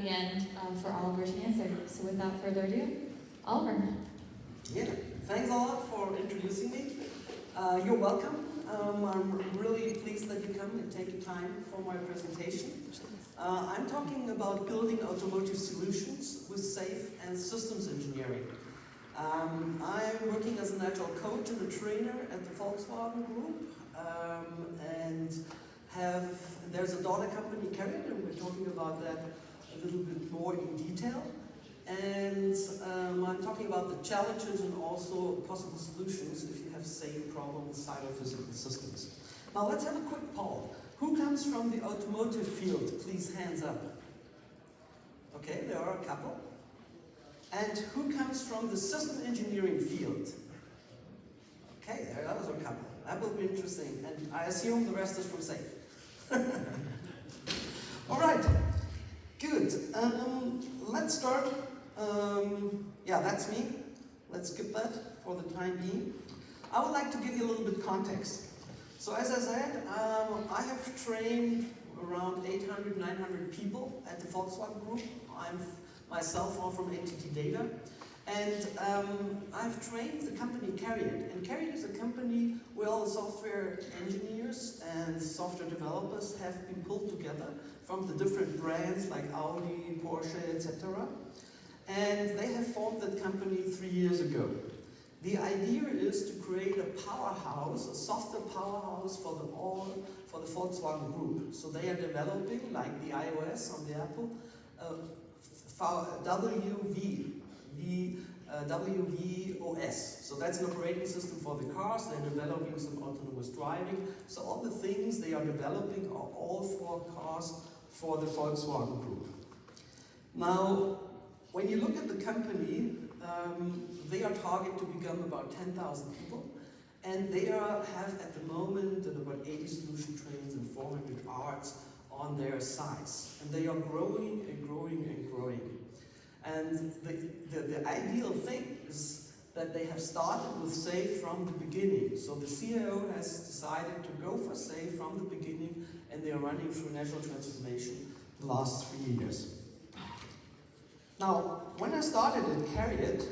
the end for Oliver to answer. So without further ado, Oliver. Yeah, thanks a lot for introducing me. You're welcome. I'm really pleased that you come and take the time for my presentation. I'm talking about building automotive solutions with safe and systems engineering. I'm working as an agile coach and a trainer at the Volkswagen Group, and there's a daughter company, Carriot, and we're talking about that a little bit more in detail. And I'm talking about the challenges and also possible solutions if you have same problem with cyber-physical systems. Now let's have a quick poll. Who comes from the automotive field? Please, hands up. Okay, there are a couple. And who comes from the system engineering field? Okay, there are a couple. That will be interesting. And I assume the rest is from safe. All right, good. Let's start. Yeah, that's me. Let's skip that for the time being. I would like to give you a little bit context. So as I said, I have trained around 800, 900 people at the Volkswagen Group. I'm myself all from NTT Data. And I've trained the company Carriot. And Carriot is a company where all the software engineers and software developers have been pulled together from the different brands like Audi, Porsche, etc. And they have formed that company 3 years ago. The idea is to create a powerhouse, a software powerhouse for the Volkswagen Group. So they are developing, like the iOS on the Apple, WVOS. So that's an operating system for the cars. They're developing some autonomous driving. So all the things they are developing are all for cars for the Volkswagen Group. Now, when you look at the company, they are targeted to become about 10,000 people, and they have at the moment about 80 solution trains and 400 arts on their sites, and they are growing and growing and growing. And the ideal thing is that they have started with safe from the beginning. So the CIO has decided to go for safe from the beginning, and they are running through national transformation the last 3 years. Now, when I started at Carriot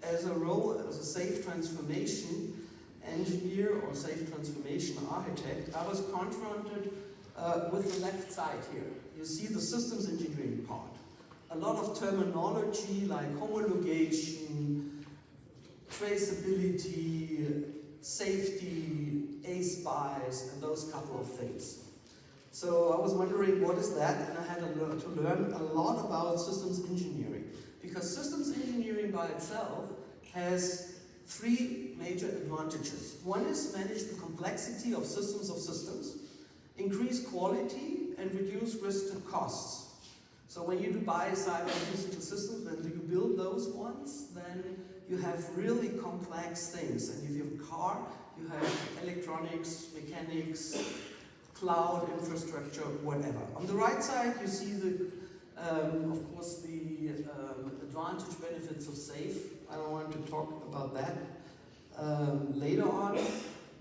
as a role as a safe transformation engineer or safe transformation architect, I was confronted with the left side here. You see the systems engineering part. A lot of terminology like homologation, traceability, safety, ASPICE, and those couple of things. So I was wondering, what is that? And I had to learn a lot about systems engineering. Because systems engineering by itself has 3 major advantages. One is manage the complexity of systems, increase quality, and reduce risk and costs. So when you buy cyber physical systems, when you build those ones, then you have really complex things. And if you have a car, you have electronics, mechanics, cloud infrastructure, whatever. On the right side, you see of course, the advantage benefits of safe. I don't want to talk about that later on.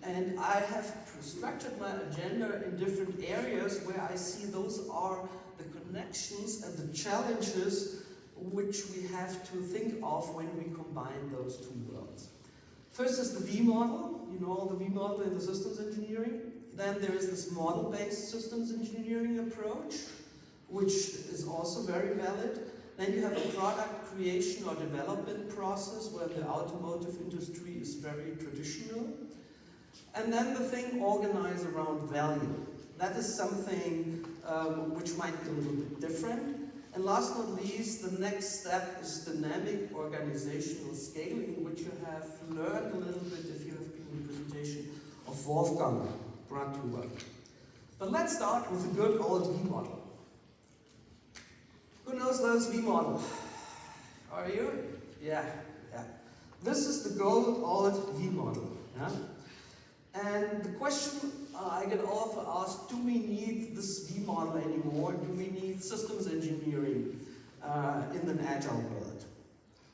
And I have structured my agenda in different areas where I see those are the connections and the challenges which we have to think of when we combine those two worlds. First is the V model. You know all the V model in the systems engineering. Then there is this model-based systems engineering approach, which is also very valid. Then you have a product creation or development process where the automotive industry is very traditional. And then the thing organized around value. That is something which might be a little bit different. And last but not least, the next step is dynamic organizational scaling, which you have learned a little bit if you have been in the presentation of Wolfgang brought to work. But let's start with the good old V model. Who knows those V model? Are you? Yeah. This is the good old V model. Yeah? And the question I get often asked, do we need this V model anymore? Do we need systems engineering in an agile world?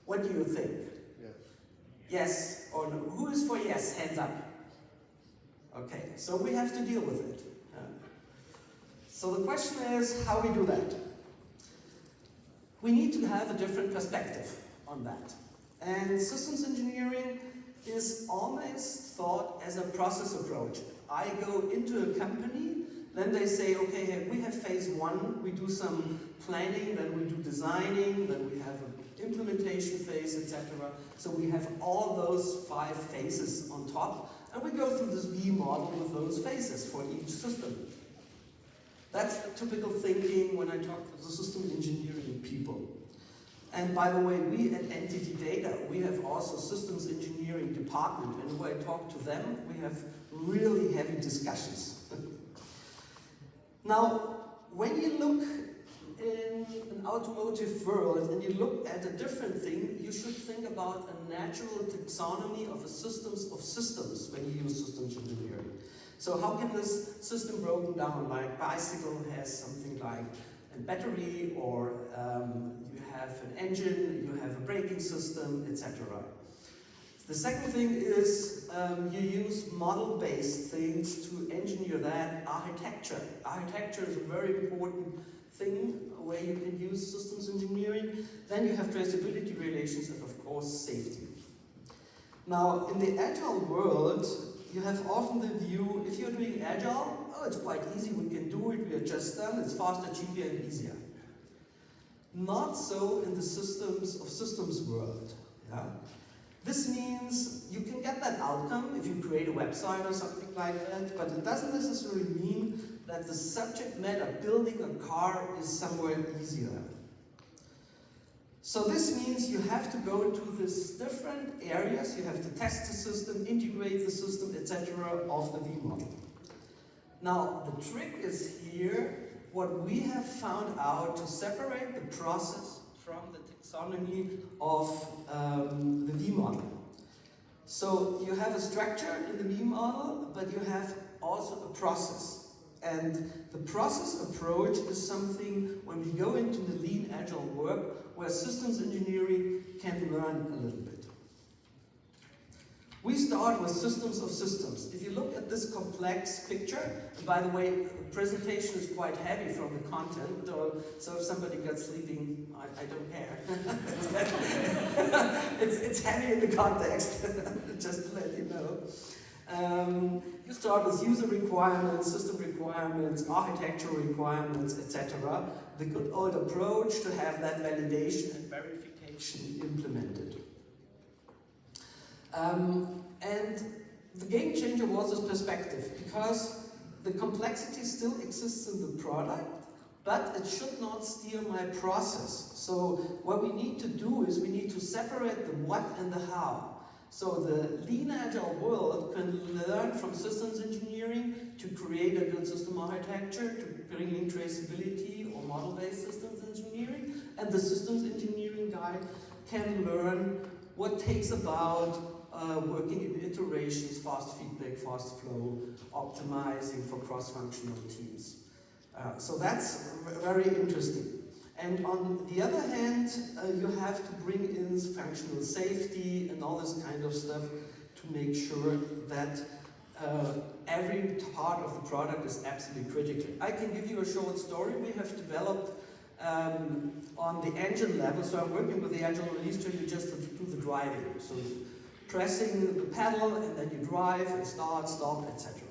What do you think? Yes. Yes or no? Who is for yes? Hands up. Okay, so we have to deal with it. So the question is how we do that. we need to have a different perspective on that. And systems engineering is always thought as a process approach. I go into a company, then they say, okay, hey, we have phase one, we do some planning, then we do designing, then we have an implementation phase, etc. So we have all those 5 phases on top, and we go through this V model with those phases for each system. That's the typical thinking when I talk to the system engineering people. And by the way, we at Entity Data, we have also systems engineering department, and when I talk to them, we have really heavy discussions. Now, when you look in an automotive world and you look at a different thing, you should think about a natural taxonomy of systems when you use systems engineering. So how can this system broken down? Like bicycle has something like a battery, or you have an engine, you have a braking system, etc. The second thing is you use model-based things to engineer that architecture. Architecture is a very important thing where you can use systems engineering. Then you have traceability relations and of course safety. Now in the agile world, you have often the view, if you're doing agile, oh, it's quite easy, we can do it, we are just done, it's faster, cheaper and easier. Not so in the systems world. Yeah? This means you can get that outcome if you create a website or something like that, but it doesn't necessarily mean that the subject matter, building a car, is somewhere easier. So this means you have to go to these different areas, you have to test the system, integrate the system, etc. of the V model. Now the trick is here, what we have found out to separate the process from the taxonomy of the V model. So you have a structure in the V model, but you have also a process. And the process approach is something when we go into the lean agile work where systems engineering can learn a little bit. We start with systems of systems. If you look at this complex picture, and by the way, the presentation is quite heavy from the content, so if somebody gets sleeping, I don't care. it's heavy in the context, just to let you know. You start with user requirements, system requirements, architectural requirements, etc. The good old approach to have that validation and verification implemented. And the game changer was this perspective, because the complexity still exists in the product, but it should not steer my process. So what we need to do is we need to separate the what and the how. So the lean agile world can learn from systems engineering to create a good system architecture, to bring in traceability or model-based systems engineering, and the systems engineering guy can learn what takes about working in iterations, fast feedback, fast flow, optimizing for cross-functional teams. So that's very interesting. And on the other hand, you have to bring in functional safety and all this kind of stuff to make sure that every part of the product is absolutely critical. I can give you a short story we have developed on the engine level. So I'm working with the Agile release tool, you just do the driving. So pressing the pedal and then you drive and start, stop, etc.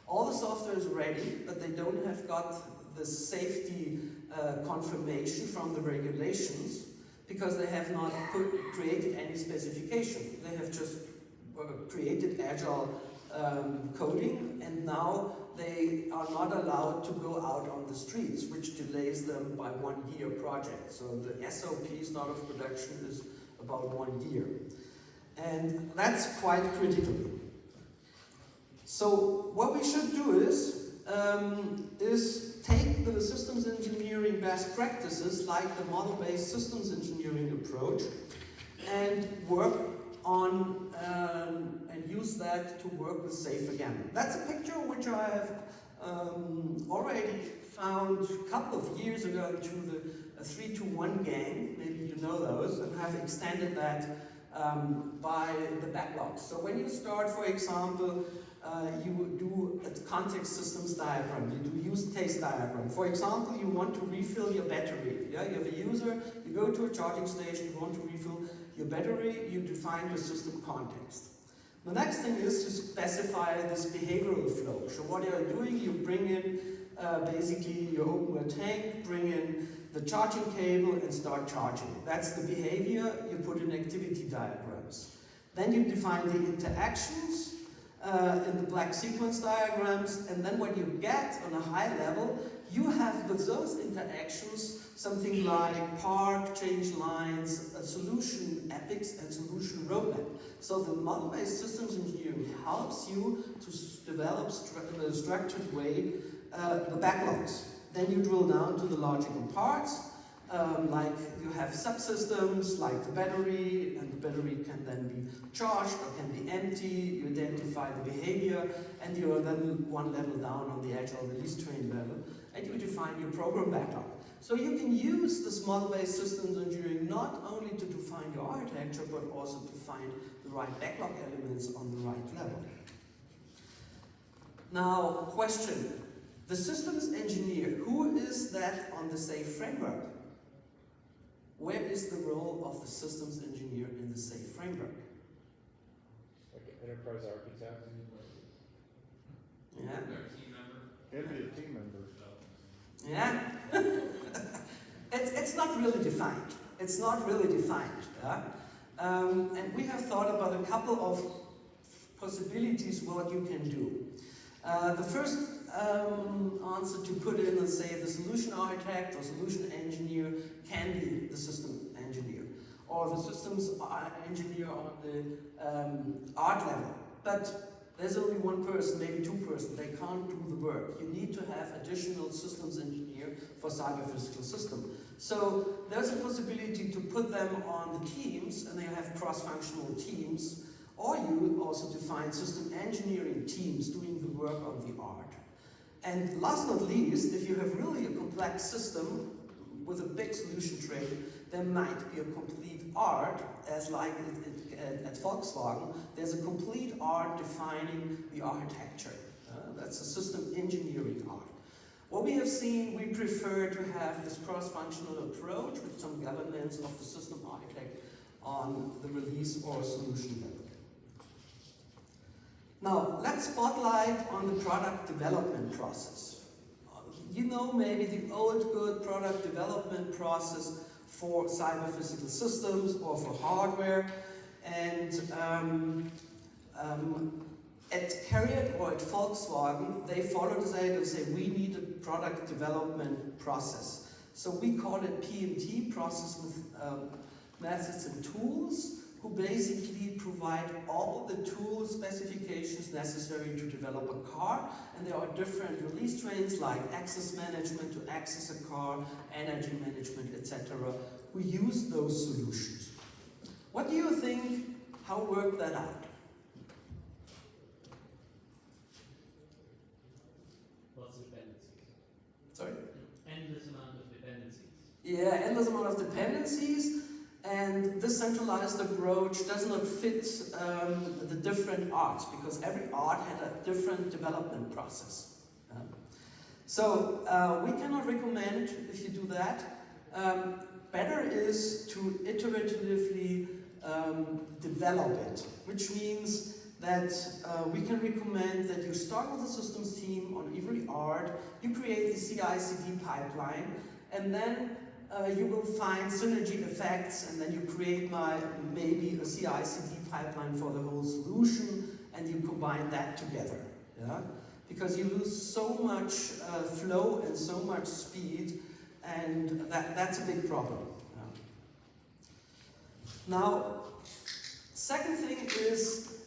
All the software is ready, but they don't have got the safety confirmation from the regulations because they have not created any specification. They have just created agile coding, and now they are not allowed to go out on the streets, which delays them by 1 year project. So the SOP, start of production, is about 1 year. And that's quite critical. So what we should do is take the systems engineering best practices, like the model-based systems engineering approach, and work on and use that to work with SAFe again. That's a picture which I have already found a couple of years ago through the 3-2-1 gang. Maybe you know those, and have extended that by the backlog. So when you start, for example, you do a context systems diagram, you do use case diagram. For example, you want to refill your battery. Yeah? You have a user, you go to a charging station, you want to refill your battery, you define the system context. The next thing is to specify this behavioral flow. So what you are doing, you bring in basically you open a tank, bring in the charging cable and start charging. That's the behavior you put in activity diagrams. Then you define the interactions in the black sequence diagrams, and then what you get on a high level, you have with those interactions something like park, change lines, a solution epics and solution roadmap. So the model-based systems engineering helps you to develop in a structured way the backlogs. Then you drill down to the logical parts, like you have subsystems like the battery, and the battery can then be charged or can be empty. You identify the behavior, and you are then one level down on the agile release train level, and you define your program backlog. So you can use this model-based systems engineering not only to define your architecture, but also to find the right backlog elements on the right level. Now, question. The systems engineer, who is that on the SAFe framework? Where is the role of the systems engineer in the SAFe framework? Like an enterprise architect? Yeah. Can be a team member. Yeah. It's not really defined. It's not really defined. Yeah? And we have thought about a couple of possibilities what you can do. The first answer to put in, let's say, the solution architect or solution engineer can be the system engineer, or the systems engineer on the art level. But there's only one person, maybe two persons, they can't do the work. You need to have additional systems engineer for cyber-physical system. So there's a possibility to put them on the teams, and they have cross-functional teams, or you also define system engineering teams doing the work on the art. And last but not least, if you have really a complex system with a big solution tray, there might be a complete art, as like at Volkswagen, there's a complete art defining the architecture. That's a system engineering art. What we have seen, we prefer to have this cross-functional approach with some governance of the system architect on the release or solution level. Now, let's spotlight on the product development process. You know maybe the old good product development process for cyber-physical systems or for hardware. And at Carrier or at Volkswagen, they followed this and say, we need a product development process. So we call it PMT, process with methods and tools, who basically provide all the tool specifications necessary to develop a car. And there are different release trains like access management to access a car, energy management, etc. who use those solutions. What do you think, how work that out? Lots of dependencies. Sorry? Endless amount of dependencies. Yeah, endless amount of dependencies. And this centralized approach does not fit the different arts, because every art had a different development process. So we cannot recommend if you do that. Better is to iteratively develop it, which means that we can recommend that you start with a systems team on every art, you create the CI/CD pipeline, and then you will find synergy effects, and then you create maybe a CI/CD pipeline for the whole solution, and you combine that together. Yeah? Because you lose so much flow and so much speed, and that's a big problem. Yeah. Now, second thing is,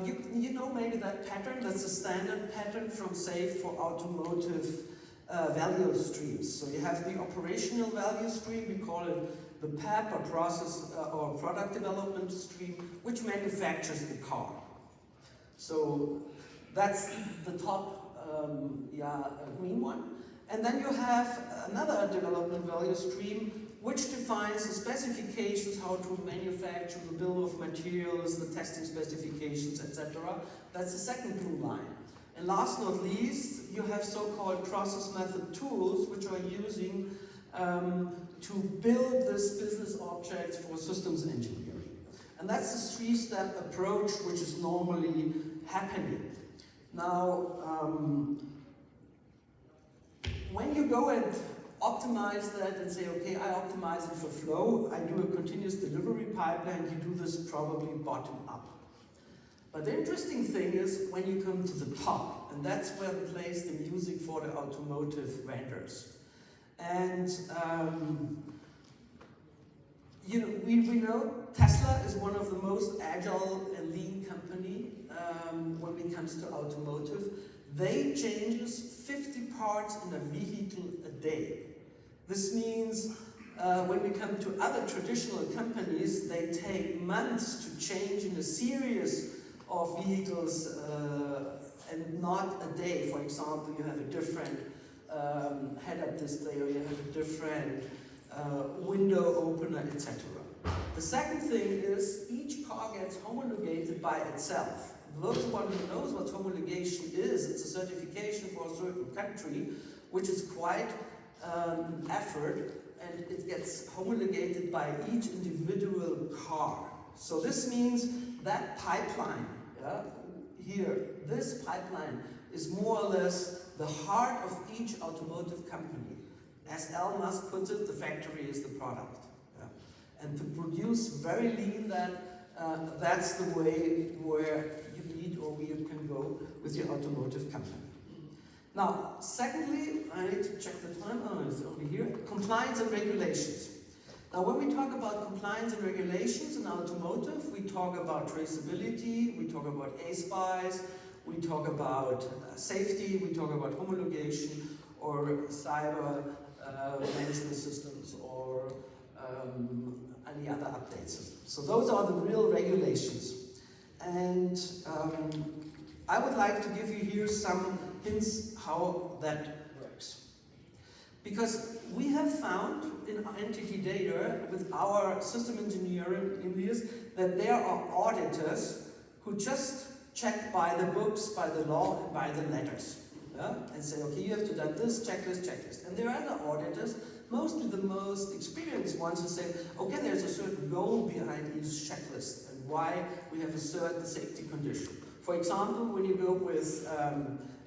you know maybe that pattern, that's a standard pattern from SAFe for automotive value streams. So you have the operational value stream, we call it the PAP, or process or product development stream, which manufactures the car. So that's the top green one. And then you have another development value stream which defines defines the specifications, how to manufacture, the bill of materials, the testing specifications, etc. That's the second blue line. And last not least, you have so-called process method tools, which are using to build this business objects for systems engineering. And that's the three-step approach which is normally happening. Now, when you go and optimize that and say, okay, I optimize it for flow, I do a continuous delivery pipeline, you do this probably bottom up. But the interesting thing is when you come to the top, and that's where we place the music for the automotive vendors. And you know, we know Tesla is one of the most agile and lean company when it comes to automotive. They changes 50 parts in a vehicle a day. This means when we come to other traditional companies, they take months to change in a series of vehicles and not a day. For example, you have a different head-up display, or you have a different window opener, etc. The second thing is each car gets homologated by itself. Those one who knows what homologation is, it's a certification for a certain country, which is quite effort, and it gets homologated by each individual car. So this means that pipeline, here, this pipeline is more or less the heart of each automotive company. As Elon Musk puts it, the factory is the product. And to produce very lean, that's the way where you need or you can go with your automotive company. Now, secondly, I need to check the time. Oh, it's over here. Compliance and regulations. Now, when we talk about compliance and regulations in automotive, we talk about traceability, we talk about ASPICE, we talk about safety, we talk about homologation, or cyber management systems, or any other update system. So those are the real regulations. And I would like to give you here some hints how that works. Because we have found in entity data with our system engineers that there are auditors who just check by the books, by the law, and by the letters. And say, okay, you have to do this, checklist, checklist. And there are other auditors, mostly the most experienced ones, who say, okay, there's a certain goal behind each checklist and why we have a certain safety condition. For example, when you go with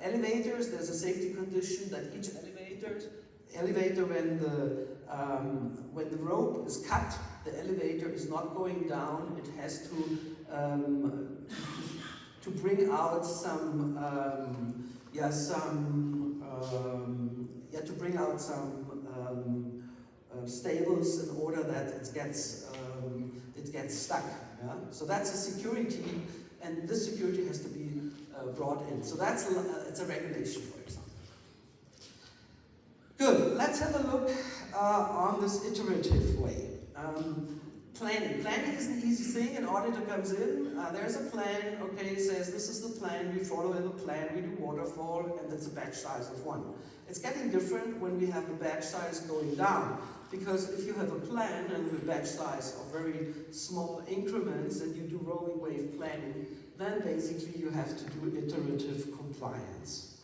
elevators, there's a safety condition that each elevator, when the rope is cut, the elevator is not going down. It has to bring out some stables in order that it gets stuck. Yeah? So that's a security, and this security has to be brought in. So it's a regulation, for example. Good. Let's have a look on this iterative way. Planning. Planning is an easy thing. An auditor comes in, there's a plan, okay, says this is the plan, we follow the plan, we do waterfall, and it's a batch size of 1. It's getting different when we have the batch size going down, because if you have a plan and a batch size of very small increments and you do rolling wave planning, then basically you have to do iterative compliance.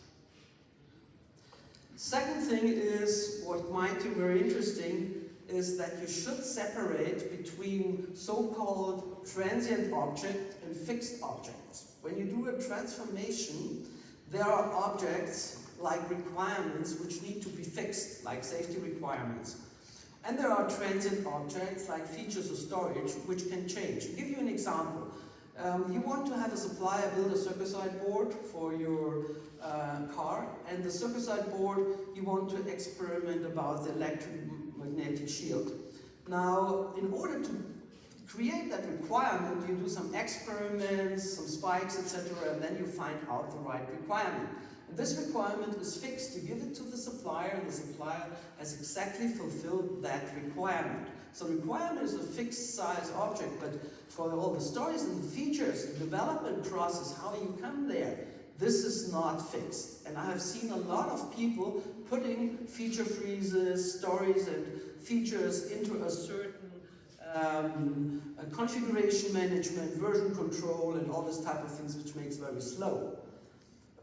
Second thing is, what might be very interesting, is that you should separate between so-called transient object and fixed objects. When you do a transformation, there are objects like requirements which need to be fixed, like safety requirements. And there are transient objects like features of storage which can change. I'll give you an example. You want to have a supplier build a circuit board for your car, and the circuit board, you want to experiment about the electromagnetic shield. Now, in order to create that requirement, you do some experiments, some spikes, etc., and then you find out the right requirement. And this requirement is fixed. You give it to the supplier, and the supplier has exactly fulfilled that requirement. So requirement is a fixed size object, but for all the stories and the features, the development process, how you come there, this is not fixed. And I have seen a lot of people putting feature freezes, stories, and features into a certain configuration management, version control, and all this type of things, which makes very slow.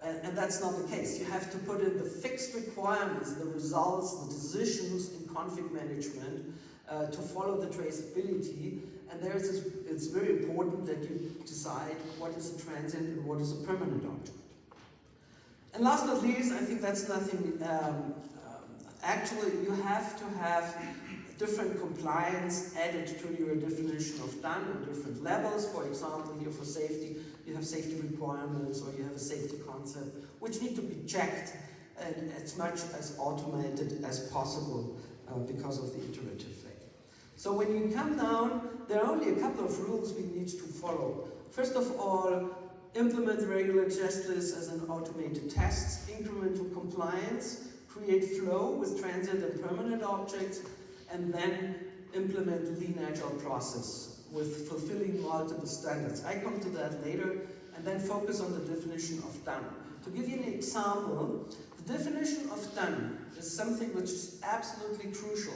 And that's not the case. You have to put in the fixed requirements, the results, the decisions in config management to follow the traceability. And it's very important that you decide what is a transient and what is a permanent object. And last but not least, I think that's nothing. Actually, you have to have different compliance added to your definition of done on different levels. For example, here for safety, you have safety requirements or you have a safety concept, which need to be checked and as much as automated as possible because of the iterative way. So when you come down, there are only a couple of rules we need to follow. First of all, implement regular test lists as an automated test, incremental compliance, create flow with transient and permanent objects, and then implement lean agile process with fulfilling multiple standards. I come to that later, and then focus on the definition of done. To give you an example, the definition of done is something which is absolutely crucial.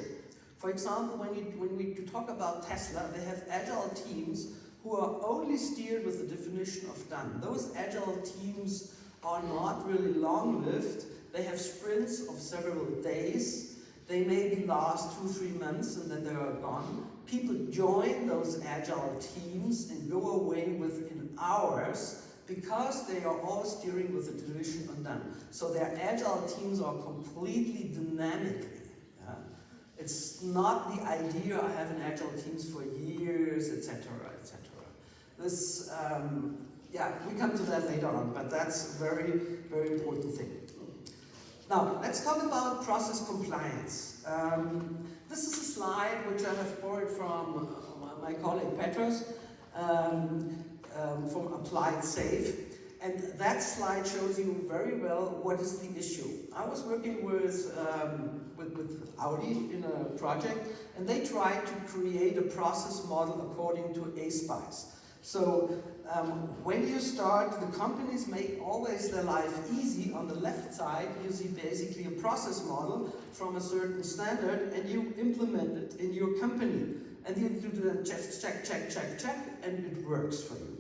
For example, when we talk about Tesla, they have agile teams who are only steered with the definition of done. Those agile teams are not really long-lived. They have sprints of several days. They maybe last 2-3 months and then they are gone. People join those agile teams and go away within hours because they are all steering with the definition of done. So their agile teams are completely dynamic. It's not the idea I have an agile teams for years, etc., etc. This, we come to that later on, but that's a very, very important thing. Now, let's talk about process compliance. This is a slide which I have borrowed from my colleague Petros from Applied Safe. And that slide shows you very well what is the issue. I was working with Audi in a project, and they tried to create a process model according to ASPICE. So when you start, the companies make always their life easy. On the left side, you see basically a process model from a certain standard, and you implement it in your company. And you do the check, and it works for you.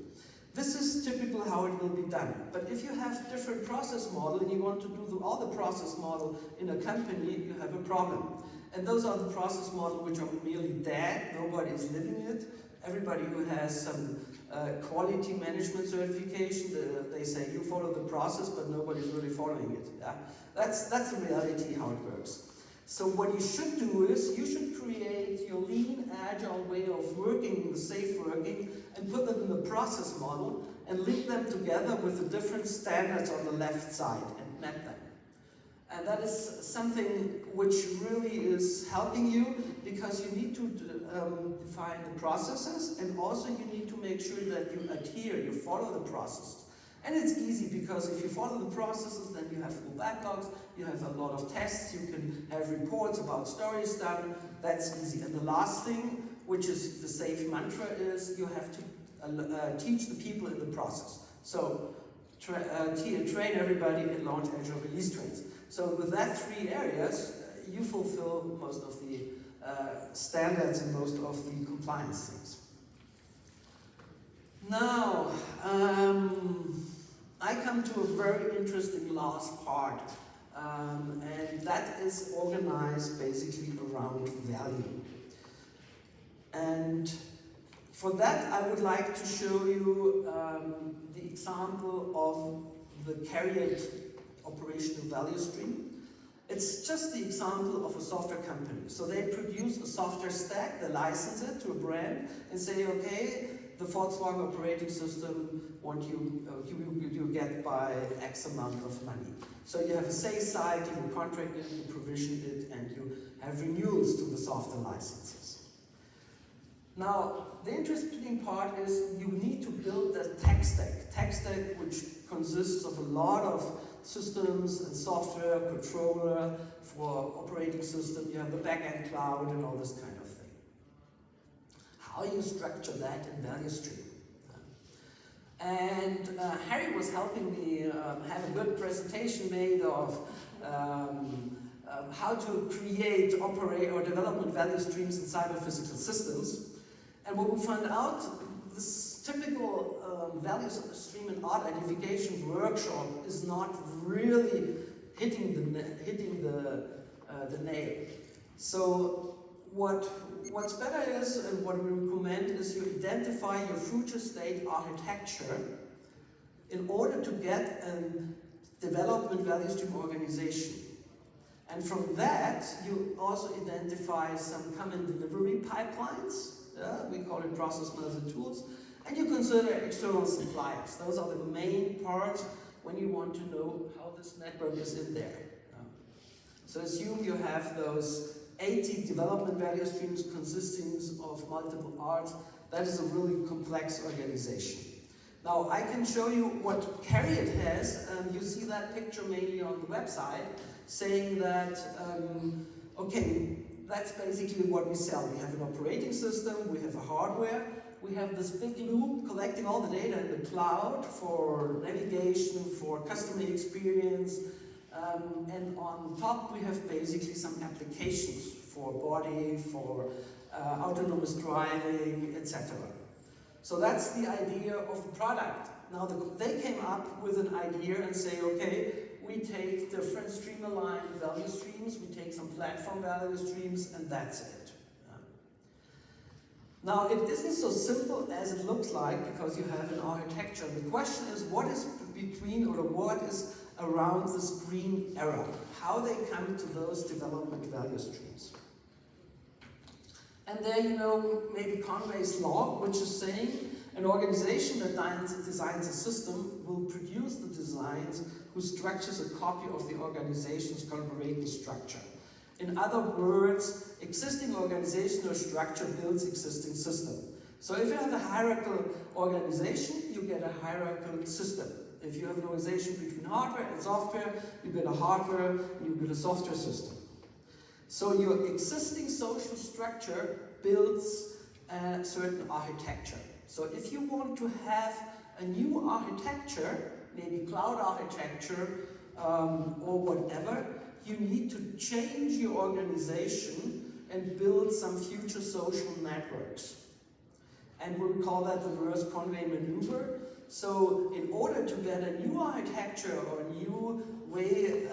This is typical how it will be done. But if you have different process model and you want to do all the process model in a company, you have a problem. And those are the process models which are merely dead, nobody is living it. Everybody who has some quality management certification, they say you follow the process, but nobody's really following it. Yeah? That's the reality how it works. So what you should do is, you should create your lean, agile way of working, the safe working, and put them in the process model, and link them together with the different standards on the left side, and map them. And that is something which really is helping you, because you need to define the processes, and also you need to make sure that you adhere, you follow the processes. And it's easy, because if you follow the processes, then you have full backlogs, you have a lot of tests, you can have reports about stories done, that's easy. And the last thing, which is the safe mantra, is you have to teach the people in the process. So train everybody and launch agile release trains. So with that 3 areas, you fulfill most of the standards and most of the compliance things. Now, I come to a very interesting last part, and that is organized basically around value. And for that, I would like to show you the example of the Carrier operational value stream. It's just the example of a software company. So they produce a software stack, they license it to a brand, and say, okay, the Volkswagen operating system you get by X amount of money. So you have a sales cycle, you contract it, you provision it, and you have renewals to the software licenses. Now, the interesting part is you need to build a tech stack which consists of a lot of systems and software, controller for operating system, you have the backend cloud and all this kind of thing. How you structure that in value stream. And Harry was helping me have a good presentation made of how to create, operate, or development value streams in cyber-physical systems. And what we found out, this typical value stream and art identification workshop is not really hitting the nail. So what's better is, and what we recommend is you identify your future state architecture in order to get a development value stream organization. And from that, you also identify some common delivery pipelines. We call it process methods and tools. And you consider external suppliers. Those are the main parts when you want to know how this network is in there. So assume you have those 80 development value streams consisting of multiple arts. That is a really complex organization. Now I can show you what Carriot has. You see that picture mainly on the website, saying that, okay, that's basically what we sell. We have an operating system, we have a hardware, we have this big loop collecting all the data in the cloud for navigation, for customer experience, and on top we have basically some applications for body, for autonomous driving, etc. So that's the idea of the product. Now they came up with an idea and say, okay, we take different stream-aligned value streams, we take some platform value streams, and that's it. Now, it isn't so simple as it looks like because you have an architecture. The question is, what is between, or what is around this green area? How they come to those development value streams. And there, you know, maybe Conways Law, which is saying an organization that designs a system will produce the designs whose structures a copy of the organization's collaborative structure. In other words, existing organizational structure builds existing system. So if you have a hierarchical organization, you get a hierarchical system. If you have an organization between hardware and software, you get a hardware and you get a software system. So your existing social structure builds a certain architecture. So if you want to have a new architecture, maybe cloud architecture or whatever, you need to change your organization and build some future social networks. And we call that the reverse Conway maneuver. So in order to get a new architecture or a new way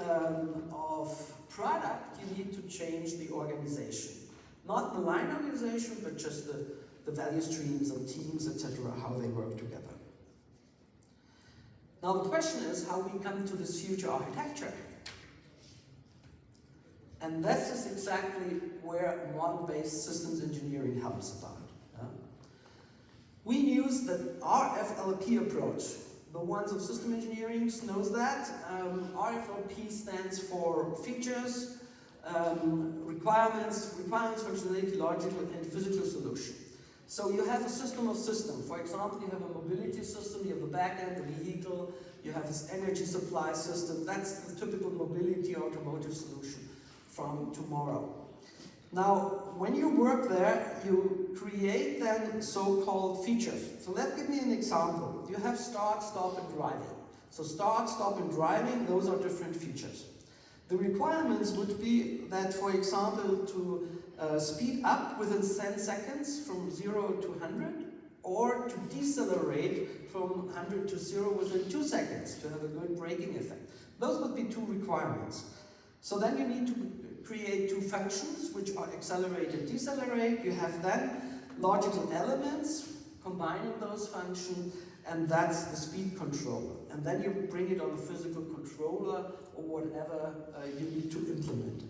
of product, you need to change the organization. Not the line organization, but just the value streams and teams, etc., how they work together. Now the question is how we come to this future architecture. And this is exactly where model-based systems engineering helps about. We use the RFLP approach. The ones of system engineering knows that. RFOP stands for features, requirements, functionality, logical, and physical solution. So you have a system of systems. For example, you have a mobility system, you have a backend, the vehicle, you have this energy supply system. That's the typical mobility automotive solution from tomorrow. Now, when you work there, you create then so-called features. So let's give me an example. You have start, stop, and driving. So start, stop, and driving, those are different features. The requirements would be that, for example, to speed up within 10 seconds from 0 to 100, or to decelerate from 100 to 0 within 2 seconds to have a good braking effect. Those would be two requirements. So then you need to create two functions, which are accelerate and decelerate. You have then logical elements combining those functions, and that's the speed controller. And then you bring it on a physical controller or whatever you need to implement it.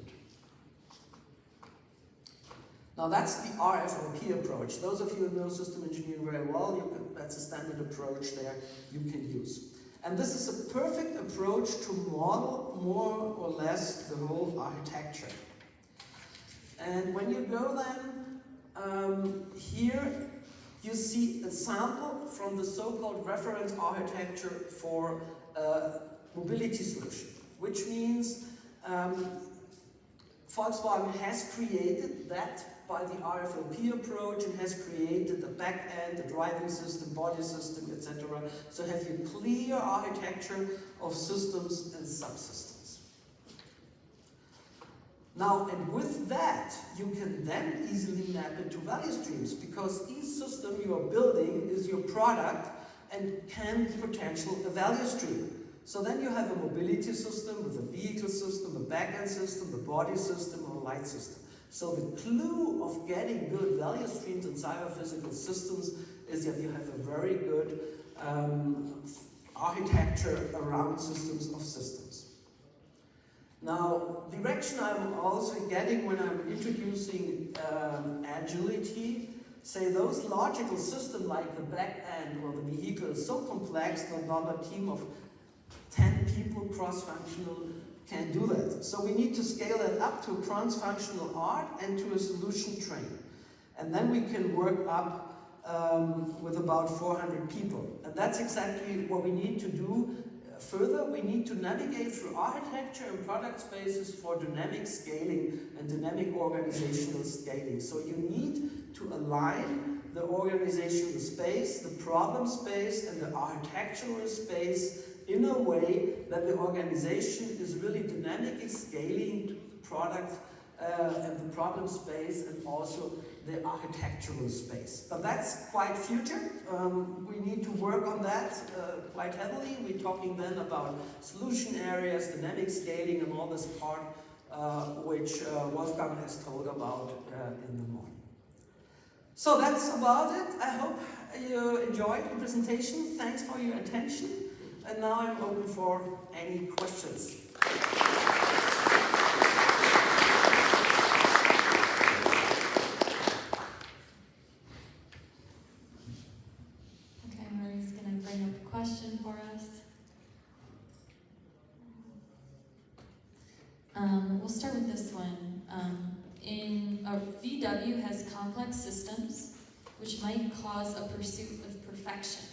Now that's the RFOP approach. Those of you who know system engineering very well, that's a standard approach there you can use. And this is a perfect approach to model more or less the whole architecture. And when you go then, here you see a sample from the so-called reference architecture for mobility solution, which means Volkswagen has created that by the RFOP approach and has created the back end, the driving system, body system, etc. So have you clear architecture of systems and subsystems. Now, and with that, you can then easily map it to value streams, because each system you are building is your product and can potential a value stream. So then you have a mobility system with a vehicle system, a back-end system, a body system, or a light system. So the clue of getting good value streams in cyber-physical systems is that you have a very good architecture around systems of systems. Now, direction I'm also getting when I'm introducing agility, say those logical systems like the back end or the vehicle is so complex that not a team of 10 people cross-functional can do that. So we need to scale that up to a cross-functional art and to a solution train. And then we can work up with about 400 people. And that's exactly what we need to do. Further, we need to navigate through architecture and product spaces for dynamic scaling and dynamic organizational scaling. So you need to align the organizational space, the problem space, and the architectural space in a way that the organization is really dynamically scaling to the product and the problem space and also the architectural space. But that's quite future. We need to work on that quite heavily. We're talking then about solution areas, dynamic scaling, and all this part which Wolfgang has told about in the morning. So that's about it. I hope you enjoyed the presentation. Thanks for your attention. And now I'm open for any questions. Okay, Marie's going to bring up a question for us. We'll start with this one. VW has complex systems which might cause a pursuit of perfection.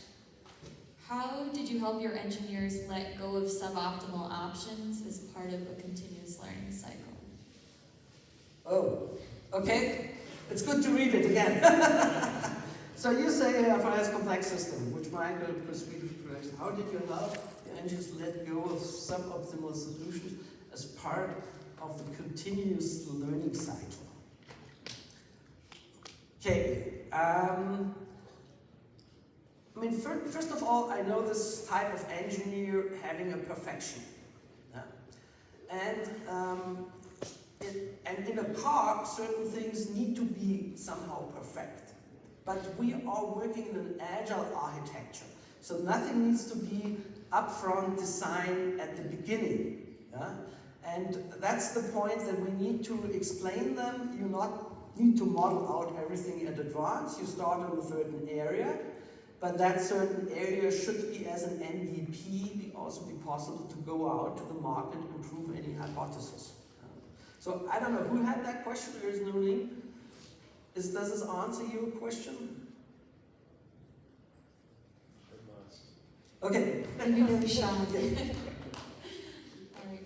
How did you help your engineers let go of suboptimal options as part of a continuous learning cycle? Oh, okay. It's good to read it again. So you say for this complex system, which might go to pursuit of perfection. How did you help your engineers let go of suboptimal solutions as part of the continuous learning cycle? Okay. I mean, first of all, I know this type of engineer having a perfection. Yeah? And in a car, certain things need to be somehow perfect. But we are working in an agile architecture. So nothing needs to be upfront design at the beginning. Yeah? And that's the point that we need to explain them. You not need to model out everything in advance. You start in a certain area. But that certain area should be, as an MVP, also be possible to go out to the market and prove any hypothesis. So I don't know who had that question. There is no link. Does this answer your question? Okay. Give it a shot. All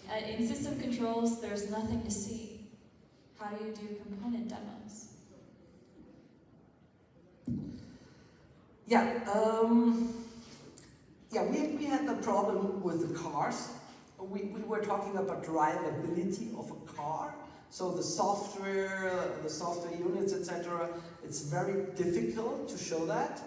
right. In system controls, there's nothing to see. How do you do component demos? We had the problem with the cars. We were talking about drivability of a car. So the software units, etc. It's very difficult to show that.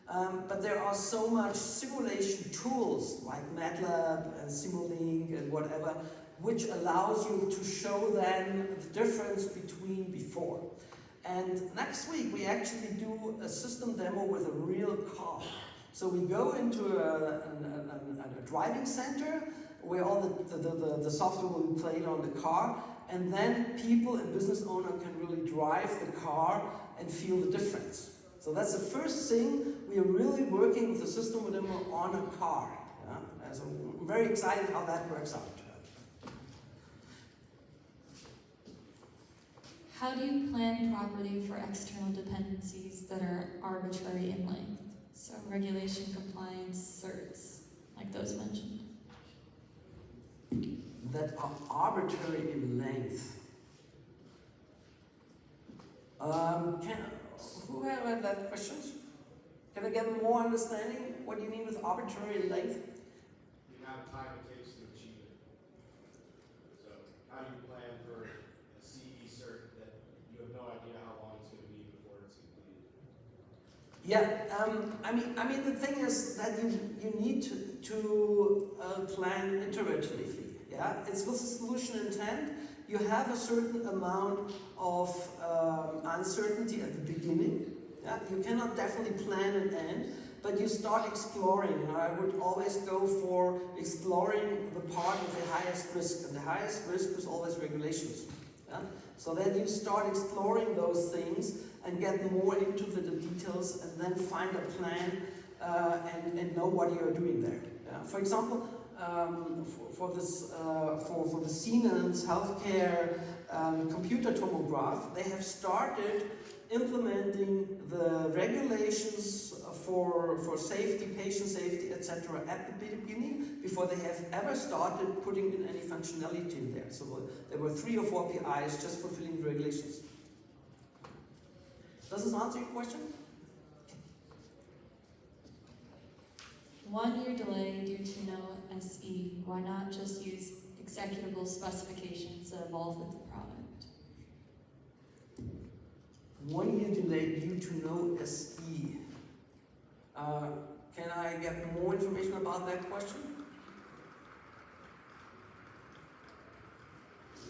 But there are so much simulation tools like MATLAB and Simulink and whatever, which allows you to show then the difference between before. And next week we actually do a system demo with a real car. So we go into a driving center where all the software will be played on the car, and then people and business owner can really drive the car and feel the difference. So that's the first thing. We are really working with the system demo on a car. Yeah? So I'm very excited how that works out. How do you plan properly for external dependencies that are arbitrary in length? So regulation, compliance, certs, like those mentioned. That are arbitrary in length. Who had that question? Can I get more understanding? What do you mean with arbitrary in length? The amount of time it takes to achieve it. So how do you plan for Yeah, I mean the thing is that you need to plan iteratively. Yeah, it's with the solution intent. You have a certain amount of uncertainty at the beginning. Yeah, you cannot definitely plan an end, but you start exploring. You know, I would always go for exploring the part of the highest risk, and the highest risk is always regulations. Yeah? So then you start exploring those things and get more into the details, and then find a plan and know what you are doing there. Yeah? For example, for the Siemens healthcare computer tomograph, they have started implementing the regulations for safety, patient safety, etc. at the beginning, before they have ever started putting in any functionality in there. So there were 3 or 4 PIs just fulfilling the regulations. Does this answer your question? 1 year delay due to no SE. Why not just use executable specifications that evolve with the product? 1 year delay due to no SE. Can I get more information about that question?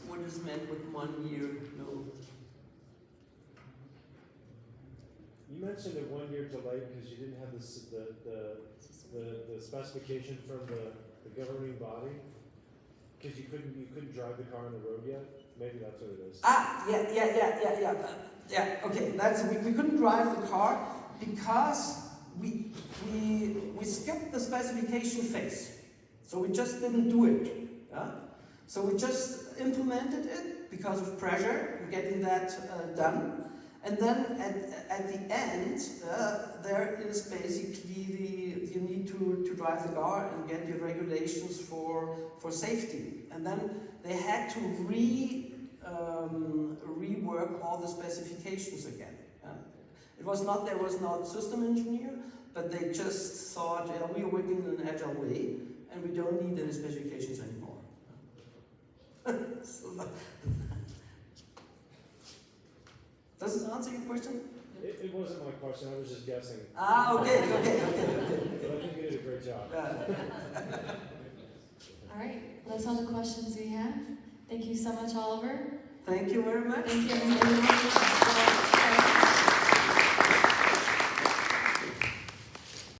What is meant with 1 year no? You mentioned a 1 year delay because you didn't have the specification from the governing body, because you couldn't drive the car on the road yet. Maybe that's what it is. Yeah. Okay, we couldn't drive the car because we skipped the specification phase. So we just didn't do it. Yeah? So we just implemented it because of pressure and getting that done. And then at the end, there is basically you need to drive the car and get your regulations for safety. And then they had to rework all the specifications again. There was not system engineer, but they just thought, yeah, we are working in an agile way, and we don't need any specifications anymore. Does this answer your question? It wasn't my question, I was just guessing. Okay. But I think you did a great job. All right, that's all the questions we have. Thank you so much, Oliver. Thank you very much. Thank you, everyone.